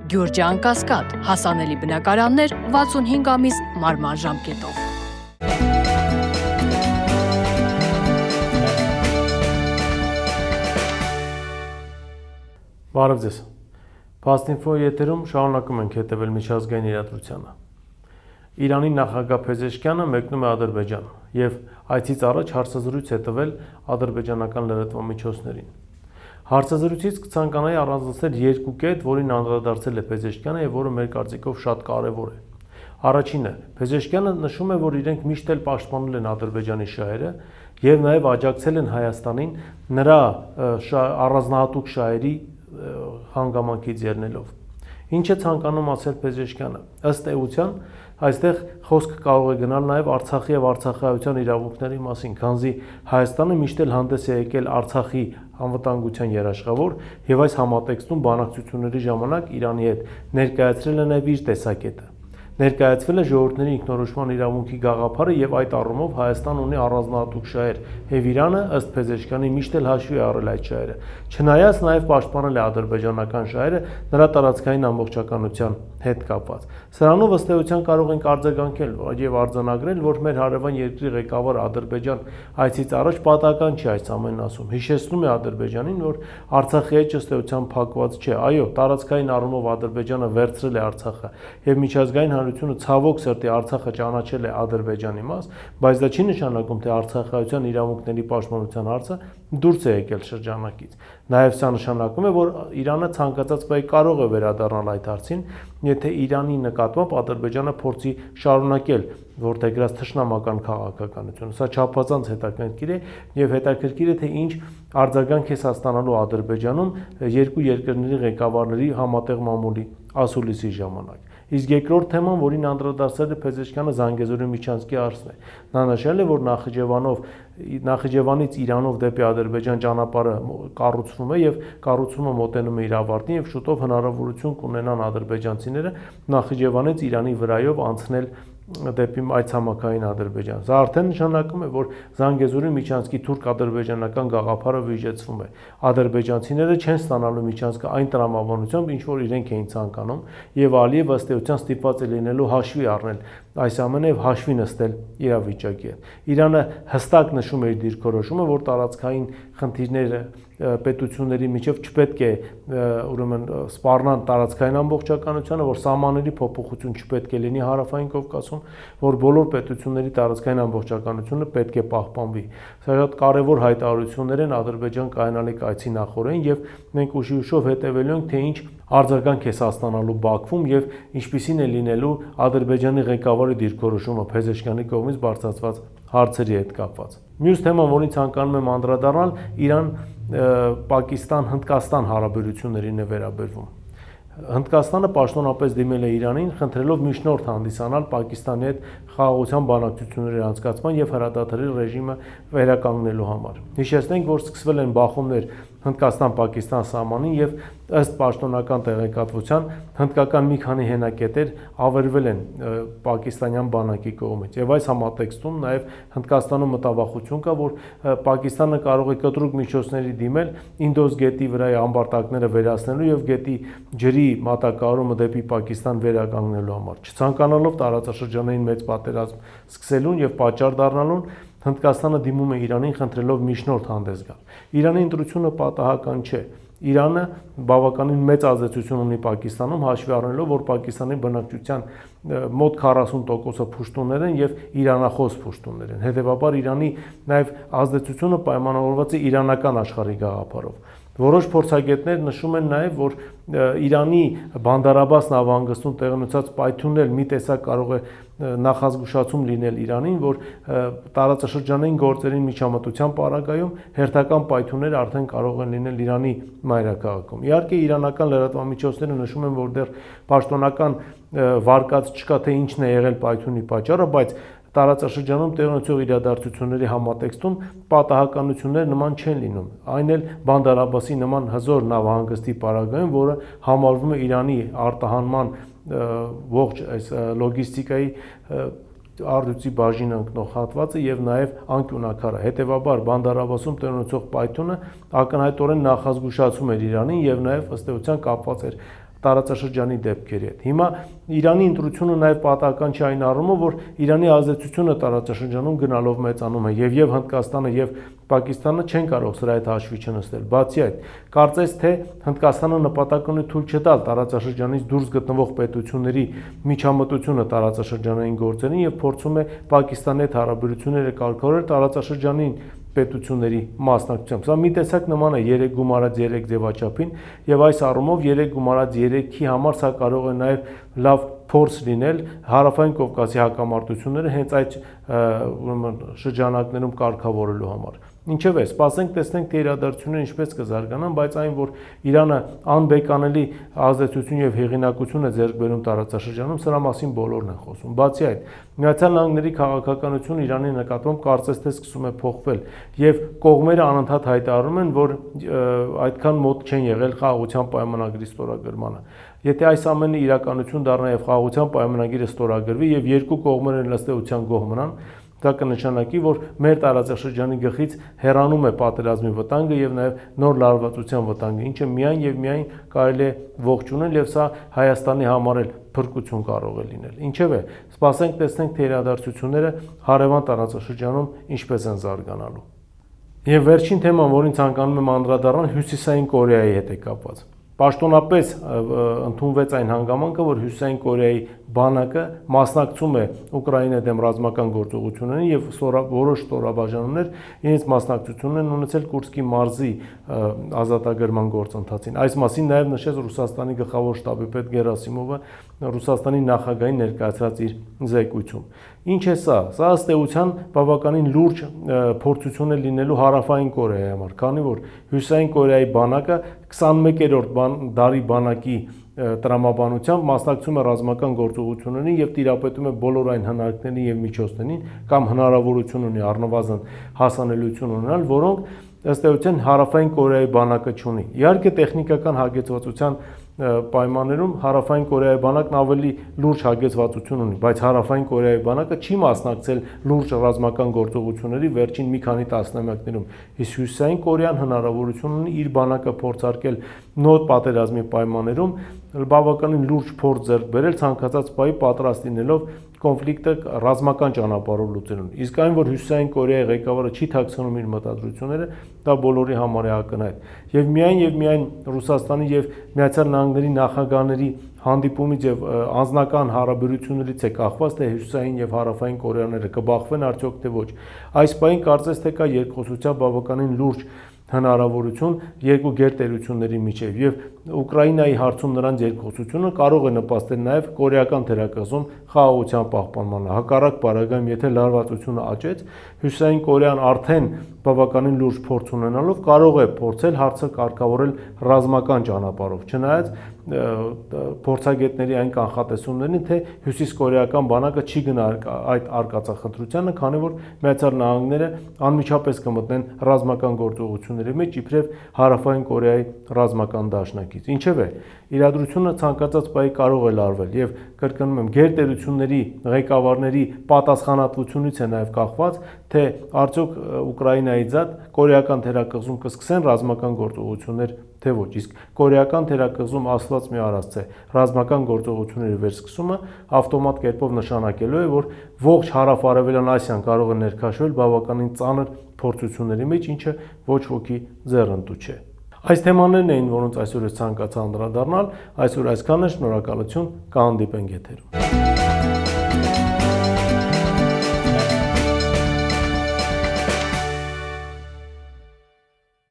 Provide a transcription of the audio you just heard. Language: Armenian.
Գյուրջան Կասկադ, հասանելի բնակարաններ 65 ամիս մարման ժամկետով։ Բարև ձեզ։ Փաստինֆոյի եթերում շարունակում ենք հետևել միջազգային իրադրությանը։ Իրանի նախագահ Փեզեշքյանը մեկնում է Ադրբեջան եւ այցից առաջ հարցազրույց է տվել ադրբեջանական լրատվամիջոցներին։ Հարցազրույցից կցանկանայի առանձնացնել երկու կետ, որին անդրադարձել է Փեզեշքյանը եւ որը մեր կարծիքով շատ կարեւոր է։ Առաջինը, Փեզեշքյանը նշում է, որ իրենք միշտ էլ պաշտպանել են Ադրբեջանի շահերը եւ նաեւ աջակցել են Հայաստանին նրա առանձնահատուկ շահերի հանգամանքից ելնելով։ Ինչ է ցանկանում ասել Փեզեշքյանը։ Ըստ էության, այստեղ խոսքը կարող է գնալ նաև Արցախի եւ արցախահայության իրավունքների մասին, քանզի Հայաստանը միշտ էլ հանդես է եկել Արցախի անվտանգության երաշխավոր եւ այս համատեքստում բանակցությունների ժամանակ Իրանի հետ ներկայացրել է նաև իր տեսակետը։ Ներկայացվել է ժողովուրդների ինքնորոշման իրավունքի գաղափարը եւ այդ առումով Հայաստան ունի առանձնահատուկ շահեր եւ Իրանը ըստ Փեզեշքյանի միշտ էլ հաշվի առել այդ շահերը։ Չնայած նաեւ պաշտպանել է ադրբեջանական շահերը նրա տարածքային ամբողջականության հետ կապված։ Սրանով ըստ էության կարող ենք արձագանքել եւ արձանագրել, որ մեր հարևան երկրի ղեկավար Ադրբեջան այցից առաջ պատահական չի այս ամենն ասում։ Հիշեցնում է Ադրբեջանին, որ Արցախի հետ ըստ էության փակված չէ։ Այո, տարածքային առումով Ադրբեջանը վերցրել է Արցախը եւ միջազգային ցավոք սրտի Արցախը ճանաչել է Ադրբեջանի մաս, բայց դա չի նշանակում, թե արցախահայության իրավունքների պաշտպանության հարցը դուրս է եկել շրջանակից։ Նաև սա նշանակում է, որ Իրանը ցանկացած պահի կարող է վերադառնալ այդ հարցին, եթե Իրանի նկատմամբ Ադրբեջանը փորձի շարունակել որդեգրած թշնամական քաղաքականությունը։ Սա չափազանց հետաքրքիր է եւ հետաքրքիր է, թե ինչ արձագանք է ստանալու Ադրբեջանում երկու երկրների ղեկավարների համատեղ մամուլի ասուլիսի ժամանակ։ Իսկ երկրորդ թեման, որին անդրադարձել է Փեզեշքյանը, Զանգեզուրի միջանցքի հարցն է։ Նա նշել է, որ Նախիջևանից Իրանով դեպի Ադրբեջան ճանապարհը կառուցվում է եւ կառուցումը մոտենում է իր ավարտին եւ շուտով հնարավորություն կունենան ադրբեջանցիները Նախիջևանից Իրանի վրայով անցնել դեպի այցամաքային Ադրբեջան։ Սա արդեն նշանակում է, որ Զանգեզուրի միջանցքի թուրք-ադրբեջանական գաղափարը վիճեցվում է։ Ադրբեջանցիները չեն ստանալու միջանցքը այն տրամաբանությամբ, ինչ որ իրենք էին ցանկանում, եւ Ալիև ըստ էության ստիպված է լինելու հաշվի առնել այս ամենը եւ հաշվի նստել իրավիճակի հետ։ Իրանը հստակ նշում է իր դիրքորոշումը, որ տարածքային խնդիրները պետությունների միջև չպետք է ուրեմն սպառնան տարածքային ամբողջականությանը, որ սահմանների փոփոխություն չպետք է լինի Հարավային Կովկասում, որ բոլոր պետությունների տարածքային ամբողջականությունը պետք է պահպանվի։ Սա շատ կարևոր հայտարարություններ են Ադրբեջան կայանալիք այցի նախօրեն եւ մենք ուշիուշով հետևելու ենք, թե ինչ արձագանք է ստանալու Բաքվում եւ ինչպիսին է լինելու Ադրբեջանի ղեկավարի դիրքորոշումը Փեզեշքյանի կողմից բարձրացված հարցերի հետ կապված։ Մյուս թեման, որին ցանկանում եմ անդրադառնալ, Իրան-Պակիստան-Հնդկաստան հարաբերություններին է վերաբերվում։ Հնդկաստանը պաշտոնապես դիմել է Իրանին, խնդրելով միջնորդ հանդիսանալ Պակիստանի հետ խաղաղության բանակցությունների անցկացման եւ հրադադարի ռեժիմը վերականգնելու համար։ Հիշեցնենք, որ սկսվել են բախումներ Հնդկաստան-Պակիստան սահմանին եւ ըստ պաշտոնական տեղեկատվության հնդկական մի քանի հենակետեր ավերվել են պակիստանյան բանակի կողմից եւ այս համատեքստում նաեւ Հնդկաստանում մտավախություն կա, որ Պակիստանը կարող է կտրուկ միջոցների դիմել Ինդոս գետի վրա ամբարտակները վերացնելու եւ գետի ջրի մատակարարումը դեպի Պակիստան վերականգնելու համար, չցանկանալով տարածաշրջանային մեծ պատերազմ սկսելուն եւ պատճառ դառնալուն Հնդկաստանը դիմում է Իրանին, խնդրելով միջնորդ հանդես գալ։ Իրանի ընտրությունը պատահական չէ։ Իրանը բավականին մեծ ազդեցություն ունի Պակիստանում, հաշվի առնելով, որ Պակիստանի բնակչության մոտ 40%-ը փուշտուններ են եւ իրանախոս փուշտուններ են։ Հետևաբար Իրանի նաեւ ազդեցությունը պայմանավորված է իրանական աշխարհի գաղափարով։ Որոշ փորձագետներ նշում են նաև, որ Իրանի Բանդարաբաս նավահանգստում տեղի ունեցած պայթյուններ մի տեսակ կարող է նախազգուշացում լինել Իրանին, որ տարածաշրջանային գործերի միջամտության պարագայում հերթական պայթյուններ արդեն կարող են լինել Իրանի մայրաքաղաքում։ Իհարկե իրանական լրատվամիջոցները նշում են, որ դեռ պաշտոնական վարկած չկա, թե ինչն է եղել պայթյունի պատճառը, բայց տարածաշրջանում տեղի ունեցող իրադարձությունների համատեքստում պատահականություններ նման չեն լինում։ Այն էլ Բանդարաբասի նման հզոր նավահանգստի պարագայում, որը համարվում է Իրանի արտահանման ողջ այս լոգիստիկայի արդյունքի բաժին ընկնող հատվածը եւ նաեւ անկյունակարը։ Հետևաբար Բանդարաբասում տեղի ունեցող պայթյունը ակնհայտորեն նախազգուշացում էր Իրանին եւ նաեւ ըստ էության կապված էր տարածաշրջանի դեպքերի հետ։ Հիմա Իրանի ընտրությունը նաև պատահական չի այն առումով, որ Իրանի ազդեցությունը տարածաշրջանում գնալով մեծանում է եւ Հնդկաստանը եւ Պակիստանը չեն կարող սրա հետ հաշվի չնստել։ Բացի այդ, կարծես թե Հնդկաստանը նպատակ ունի թույլ չտալ տարածաշրջանից դուրս գտնվող պետությունների միջամտությունը տարածաշրջանային գործերին եւ փորձում է Պակիստանի հետ հարաբերությունները կարգավորել տարածաշրջանային պետությունների մասնակցությամբ։ Սա մի տեսակ նման է 3 գումարած 3 ձևաչափին եւ այս առումով 3 գումարած 3-ի համար սա կարող է նաեւ լավ փորձ լինել Հարավային Կովկասի հակամարտությունները հենց այդ շրջանակներում կարգավորելու համար։ Ինչևէ, սպասենք տեսնենք թե իրադարձությունները ինչպես կզարգանան, բայց այն, որ Իրանը անբեկանելի ազդեցություն եւ հեղինակություն է ձեռք բերում տարածաշրջանում, սրա մասին բոլորն են խոսում։ Բացի այդ, Միացյալ Նահանգների քաղաքականությունը Իրանի նկատմամբ կարծես թե սկսում է փոխվել եւ կողմերը անընդհատ հայտարարում են, որ այդքան մոտ չեն եղել խաղաղության պայմանագրի ստորագրմանը։ Եթե այս ամենը իրականություն դառնա եւ խաղաղության պայմանագիրը ստորագրվի եւ երկու կողմերը ըստեյության գոհ մնան, դա կնշանակի, որ մեր տարածաշրջանի գլխից հեռանում է պատերազմի վտանգը եւ նաեւ նոր լարվածության վտանգը, ինչը միայն եւ միայն կարելի է ողջունել եւ սա Հայաստանի համար էլ փրկություն կարող է լինել։ Ինչևէ, սպասենք տեսնենք թե իրադարձությունները հարևան տարածաշրջանում ինչպես են զարգանալու։ Եվ վերջին թեման, որին ցանկանում եմ անդրադառնալ, Հյուսիսային Կորեայի հետ է կապված։ Պաշտոնապես ընդունվեց այն հանգամանքը, որ Հյուսիսային Կորեայի բանակը մասնակցում է Ուկրաինայի դեմ ռազմական գործողություններին եւ որոշ ստորաբաժանումներ իրենց մասնակցությունն են ունեցել Կուրսկի մարզի ազատագրման գործընթացին։ Այս մասին նաեւ նշեց Ռուսաստանի գլխավոր շտաբի պետ Գերասիմովը Ռուսաստանի նախագահին ներկայացրած իր զեկույցում։ Ինչ է սա։ Սա ըստ էության բավականին լուրջ փորձություն է լինելու Հարավային Կորեայի համար, քանի որ Հյուսիսային Կորեայի բանակը 21-րդ դարի բանակի տրամաբանությամբ մասնակցում է ռազմական գործողություններին եւ տիրապետում է բոլոր այն հնարքներին եւ միջոցներին կամ հնարավորություն ունի առնվազն հասանելիություն ունենալ, որոնք ըստ էության Հարավային Կորեայի բանակը չունի։ Իհարկե տեխնիկական հագեցվածության պայմաններում Հարավային Կորեայի բանակն ավելի լուրջ հագեցվածություն ունի, բայց Հարավային Կորեայի բանակը չի մասնակցել լուրջ ռազմական գործողությունների վերջին մի քանի տասնամյակներում։ Իսկ Հյուսիսային Կորեան հնարավորություն ունի իր բանակը փորձարկել նոր պատերազմի պայմաններում բավականին լուրջ փորձ ձեռք բերել ցանկացած պահի պատրաստ լինելով կոնֆլիկտը ռազմական ճանապարհով լուծելուն։ Իսկ այն, որ Հյուսիսային Կորեայի ղեկավարը չի թաքցնում իր մտադրությունները, դա բոլորի համար է ակնհայտ։ Եվ միայն Ռուսաստանի եւ Միացյալ Նահանգների նախագահների հանդիպումից եւ անձնական հարաբերություններից է կախված, թե Հյուսիսային եւ Հարավային Կորեաները կբախվեն արդյոք թե ոչ։ Այս պահին կարծես թե կա երկխոսության բավականին լուրջ հնարավորություն երկու գերտերությունների միջև եւ Ուկրաինայի հարցում նրանց երկխոսությունը կարող է նպաստել նաեւ կորեական թերակղզում խաղաղության պահպանմանը։ Հակառակ բaragայում, եթե լարվածությունը աճեց, Հյուսիսային Կորեան արդեն բավականին լուրջ փորձ ունենալով կարող է փորձել հարցը կարգավորել ռազմական ճանապարհով, չնայած փորձագետների այն կանխատեսումներին, թե հյուսիսկորեական բանակը չի գնա այդ արկածախնդրությանը, քանի որ Միացյալ Նահանգները անմիջապես կմտնեն ռազմական գործողությունների մեջ իբրև Հարավային Կորեայի ռազմական դաշնակից։ Ինչևէ, իրադրությունը ցանկացած պահի կարող է լարվել եւ կրկնում եմ, գերտերությունների ղեկավարների պատասխանատվությունից է նաեւ կախված, թե արդյոք Ուկրաինայի ձատ կորեական թերակղզում կսկսեն ռազմական գործողություններ թե ոչ, իսկ կորեական թերակղզում ասված մի արածց է ռազմական գործողությունների վերսկսումը ավտոմատ կերպով նշանակելու է, որ ողջ հարավ-արևելյան Ասիան կարող է ներքաշվել բավականին ծանր փորձությունների մեջ, ինչը ոչ ոքի ձեռնտու չէ։ Այս թեմաներն էին, որոնց այսօր ես ցանկացա անդրադառնալ, այսօր այսքանն է, շնորհակալություն, կհանդիպենք եթերում։